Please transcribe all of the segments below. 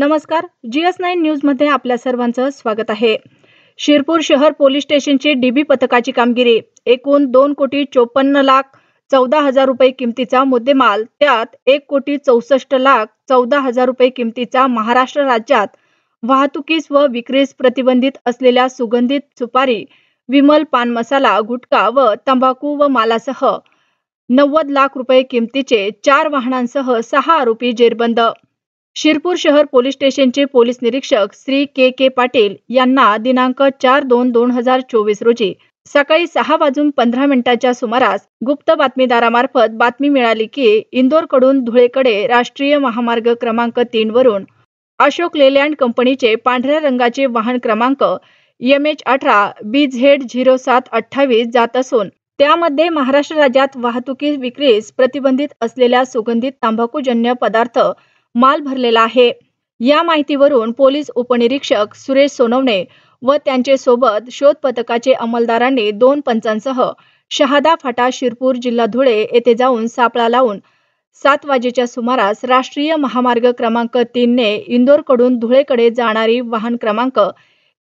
नमस्कार, GS9 news मध्ये आपल्या सर्वांचं स्वागत आहे। शिरपूर शहर पोलीस स्टेशनची डीबी पथकाची कामगिरी। एकूण 2,54,14,000 रुपये किमतीचा मुद्देमाल, त्यात 1,64,14,000 रुपये किमतीचा महाराष्ट्र राज्यात वाहतुकीस व विक्रीस प्रतिबंधित असलेल्या सुगंधित सुपारी, विमल पान मसाला, गुटखा व तंबाखू व मालासह 90 लाख रुपये किमतीचे 4 वाहनांसह 6 आरोपी जेरबंद। शिरपूर शहर पोलीस स्टेशनचे पोलीस निरीक्षक श्री के पाटील यांना दिनांक 4/2/2024 रोजी सकाळी 6:15 सुमारास गुप्त बातमीदारामार्फत बातमी मिळाली की इंदोरकडून धुळेकडे राष्ट्रीय महामार्ग क्रमांक 3 वरून अशोक लेलँड कंपनीचे पांढऱ्या रंगाचे वाहन क्रमांक MH18 BZ0728 जात असून त्यामध्ये महाराष्ट्र राज्यात वाहतुकीस विक्रीस प्रतिबंधित असलेल्या सुगंधित तंबाखूजन्य पदार्थ माल भरलेला आहे। या माहितीवरून पोलीस उपनिरीक्षक सुरेश सोनवणे व त्यांचे सोबत शोध पथकाचे अंमलदारांनी 2 पंचांसह शहादा फाटा शिरपूर जिल्हा धुळे येथे जाऊन सापळा लावून 7 वाजेच्या सुमारास राष्ट्रीय महामार्ग क्रमांक 3 ने इंदोरकडून धुळेकडे जाणारी वाहन क्रमांक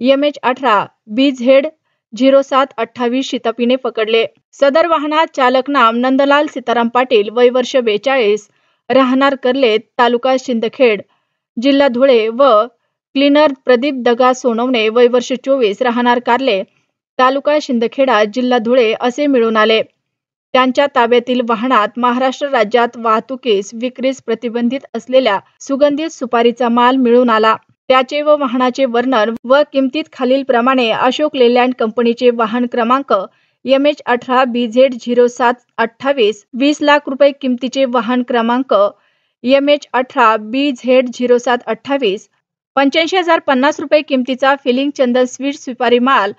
MH18 BZ0728 शिताफीने पकडले। सदर वाहनात चालक नाम नंदलाल सीताराम पाटील, वय वर्ष 42, राहणार कर्ले, तालुका शिंदखेड, जिल्हा धुळे व क्लीनर प्रदीप दगा सोनवणे, वय वर्ष 24, राहणार कारले, तालुका शिंदखेडा, जिल्हा धुळे असे मिळून आले। त्यांच्या ताब्यातील वाहनात महाराष्ट्र राज्यात वाहतुकीस विक्रीस प्रतिबंधित असलेल्या सुगंधित सुपारीचा माल मिळून आला। त्याचे व वाहनाचे वर्णन व किमतीत खालील प्रमाणे अशोक लेलँड कंपनीचे वाहन क्रमांक MH18 BZ0728 20 लाख रुपये किमतीचे वाहन क्रमांक MH18 BZ0728 85,050 रुपये किमतीचा फिलिंग चंदन स्वीट सुपारी माल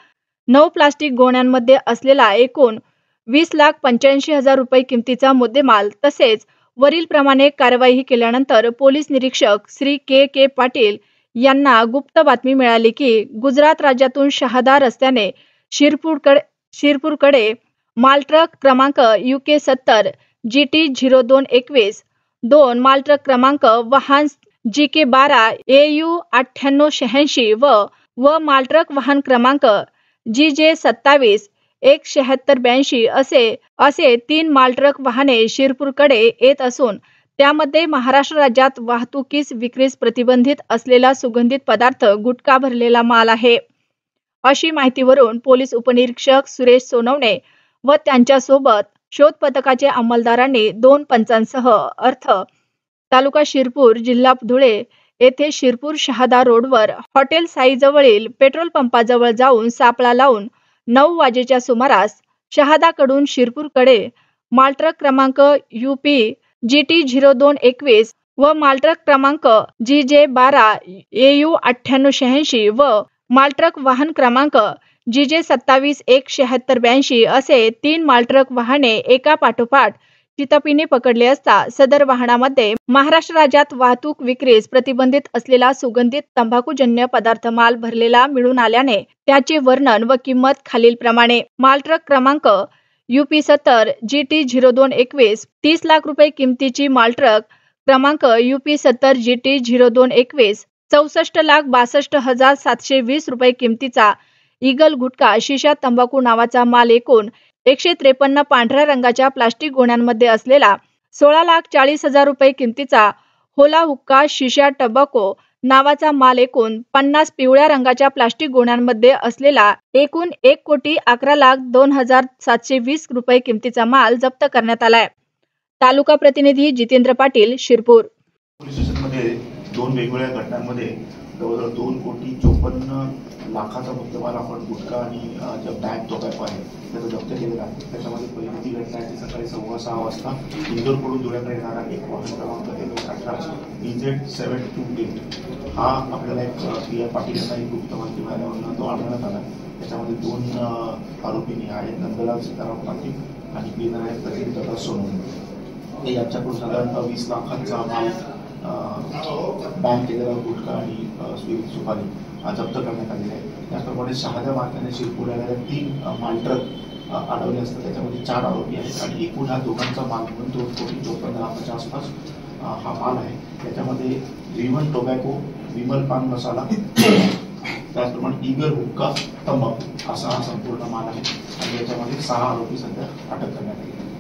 9 प्लास्टिक गोण्यांमध्ये असलेला एकूण 20,85,000 रुपये किमतीचा मुद्देमाल तसेच वरील प्रमाणे कार्यवाही केल्यानंतर पोलीस निरीक्षक श्री के पाटील यांना गुप्त बातमी मिळाली की गुजरात राज्यातून शहादा रस्त्याने शिरपूरकडे मालट्रक क्रमांक UK 70 GT 0221 2 मालट्रक क्रमांक वाहन GK 12 AU 9886 व मालट्रक वाहन क्रमांक GJ 27 17682 असे 3 मालट्रक वाहने शिरपूरकडे येत असून त्यामध्ये महाराष्ट्र राज्यात वाहतुकीस विक्रीस प्रतिबंधित असलेला सुगंधित पदार्थ गुटखा भरलेला माल आहे। अशी माहितीवरून पोलीस उपनिरीक्षक सुरेश सोनवणे व त्यांच्या सोबत शोध पथकाचे अंमलदारांनी 2 पंचांसह अर्थ तालुका शिरपूर, जिल्हा धुळे येथे शिरपूर शहादा रोडवर हॉटेल साई जवळील पेट्रोल पंपाजवळ जाऊन सापळा लावून 9 वाजेच्या सुमारास शहादाकडून शिरपूरकडे मालट्रक क्रमांक UP GT 0221 व मालट्रक क्रमांक GJ 12 AU 9886 व मालट्रक वाहन क्रमांक GJ 27 17682 असे 3 मालट्रक वाहने एका पाठोपाठ शिताफीने पकडले असता सदर वाहनामध्ये महाराष्ट्र राज्यात वाहतूक विक्रीस प्रतिबंधित असलेला सुगंधित तंबाखूजन्य पदार्थ माल भरलेला मिळून आल्याने त्याचे वर्णन व किंमत खालील प्रमाणे। मालट्रक क्रमांक UP 70 GT 0221 30 लाख रुपये किमतीची मालट्रक क्रमांक UP 70 GT 0221 64,62,720 रुपये किमतीचा ईगल गुटखा शिशा तंबाखू नावाचा माल एकूण 153 पांढऱ्या रंगाच्या प्लास्टिक गोण्यांमध्ये असलेला 16,40,000 रुपये किमतीचा होला हुक्का शिशा टबॅको नावाचा माल एकूण 50 पिवळ्या रंगाच्या प्लास्टिक गोण्यांमध्ये असलेला एकूण 1,11,02,720 रुपये किमतीचा माल जप्त करण्यात आलाय। तालुका प्रतिनिधी जितेंद्र पाटील, शिरपूर। पोलीस स्टेशनमध्ये 2 वेगवेगळ्या घटनांमध्ये जवळजवळ 2,54,00,000चा मुद्देमाल आपण गुटखा आणि ज्या बॅग तोटाप आहे त्याचा जप्त केलेला आहे। त्याच्यामध्ये पहिली ती घटना आहे ती सकाळी 6:15 वाजता इंदोरकडून धुळ्याकडे येणारा एक वाहन क्रमांक MH18 BZ728 हा आपल्याला एक PR पाटील यांना एक गुप्त माहिती मिळाल्यावरून तो आढळण्यात आला। त्याच्यामध्ये 2 आरोपींनी आहेत नंदलाल सीताराम पाटील आणि क्लीनर आहेत प्रदीप दगा सोनवणे। यांच्याकडून साधारणतः 20 लाखांचा माल बॅन केलेला गुटखा आणि स्वीट सुपारी जप्त करण्यात आलेला आहे। त्याचप्रमाणे शहादा मार्गाने शिरपूर येणाऱ्या 3 मालट्रक अडवले असतात, त्याच्यामध्ये 4 आरोपी आहेत आणि एकूण हा दोघांचा माल म्हणून 2,54,00,000च्या आसपास हा माल आहे। त्याच्यामध्ये विमल टोबॅको, विमल पान मसाला, त्याचप्रमाणे इगर हुक्का, तंबाखू असा हा संपूर्ण माल आहे आणि याच्यामध्ये 6 आरोपी सध्या अटक करण्यात आले.